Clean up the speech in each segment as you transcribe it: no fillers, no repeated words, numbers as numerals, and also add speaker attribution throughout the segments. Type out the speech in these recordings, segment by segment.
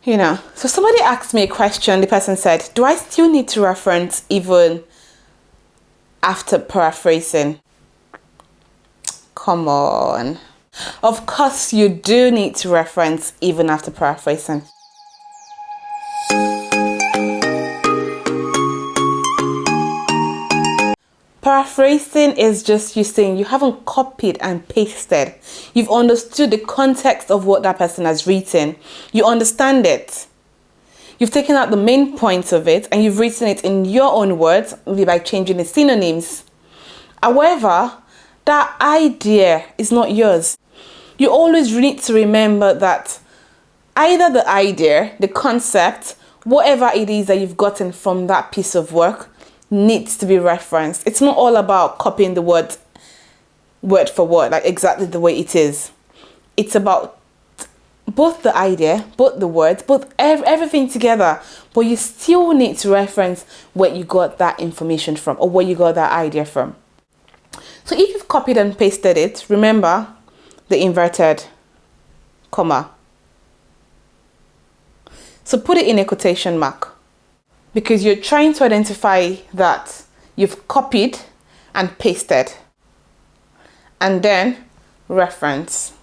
Speaker 1: So somebody asked me a question. The person said, do I still need to reference even after paraphrasing? Come on. Of course you do need to reference even after paraphrasing. Paraphrasing is just you saying you haven't copied and pasted. You've understood the context of what that person has written. You understand it. You've taken out the main points of it and you've written it in your own words, maybe by changing the synonyms. However, that idea is not yours. You always need to remember that either the idea, the concept, whatever it is that you've gotten from that piece of work needs to be referenced. It's not all about copying the word for word, like exactly the way it is. It's about both the idea, both the words, both everything together. But you still need to reference where you got that information from or where you got that idea from. So if you've copied and pasted it, remember the inverted comma. So put it in a quotation mark, because you're trying to identify that you've copied and pasted, and then reference.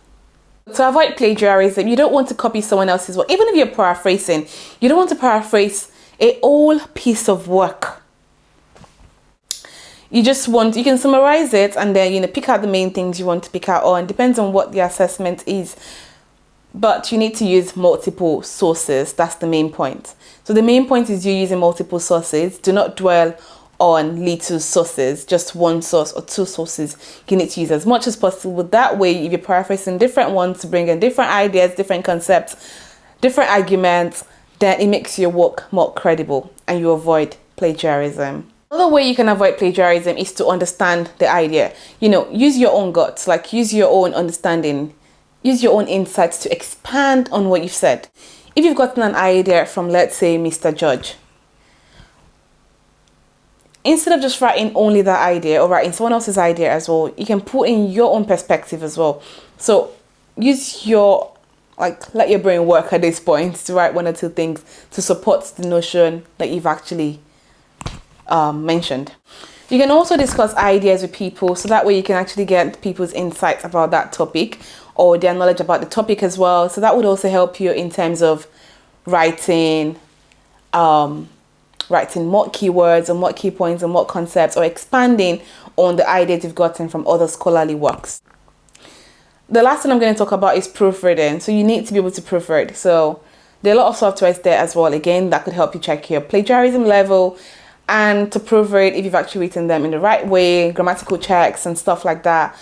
Speaker 1: To avoid plagiarism, you don't want to copy someone else's work. Even if you're paraphrasing, you don't want to paraphrase a whole piece of work. You can summarize it and then, pick out the main things you want to pick out on. Depends on what the assessment is. But you need to use multiple sources. That's the main point. So the main point is you using multiple sources. Do not dwell on little sources, just one source or two sources. You need to use as much as possible. That way, if you're paraphrasing different ones to bring in different ideas, different concepts, different arguments, then it makes your work more credible and you avoid plagiarism. Another way you can avoid plagiarism is to understand the idea. Use your own guts, use your own understanding. Use your own insights to expand on what you've said. If you've gotten an idea from, let's say, Mr. Judge, instead of just writing only that idea or writing someone else's idea as well, you can put in your own perspective as well. So use let your brain work at this point to write one or two things to support the notion that you've actually mentioned. You can also discuss ideas with people, so that way you can actually get people's insights about that topic or their knowledge about the topic as well. So that would also help you in terms of writing more keywords and more key points and more concepts, or expanding on the ideas you've gotten from other scholarly works. The last thing I'm going to talk about is proofreading. So you need to be able to proofread. So there are a lot of softwares there as well, again, that could help you check your plagiarism level and to proofread if you've actually written them in the right way, grammatical checks and stuff like that.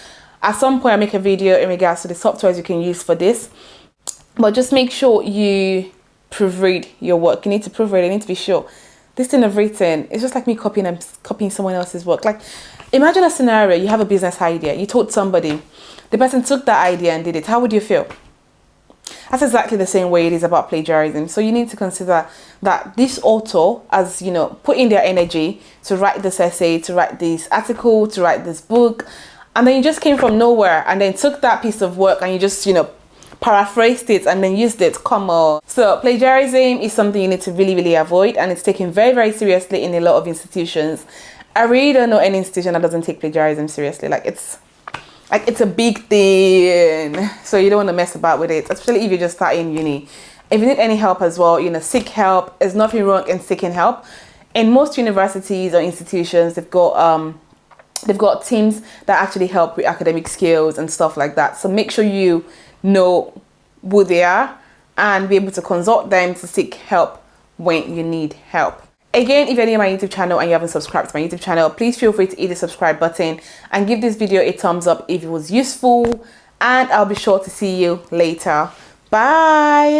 Speaker 1: At some point, I'll make a video in regards to the softwares you can use for this. But just make sure you proofread your work. You need to proofread. You need to be sure this thing I've written, it's just like me copying someone else's work. Like, imagine a scenario. You have a business idea. You told somebody. The person took that idea and did it. How would you feel? That's exactly the same way it is about plagiarism. So you need to consider that this author has, put in their energy to write this essay, to write this article, to write this book. And then you just came from nowhere and then took that piece of work and you just, paraphrased it and then used it. Come on. So plagiarism is something you need to really, really avoid, and it's taken very, very seriously in a lot of institutions. I really don't know any institution that doesn't take plagiarism seriously. It's a big thing. So you don't want to mess about with it, especially if you're just starting uni. If you need any help as well, seek help. There's nothing wrong in seeking help. In most universities or institutions, they've got teams that actually help with academic skills and stuff like that. So make sure you know who they are and be able to consult them to seek help when you need help. Again, if you're new to my YouTube channel and you haven't subscribed to my YouTube channel, please feel free to hit the subscribe button and give this video a thumbs up if it was useful. And I'll be sure to see you later. Bye.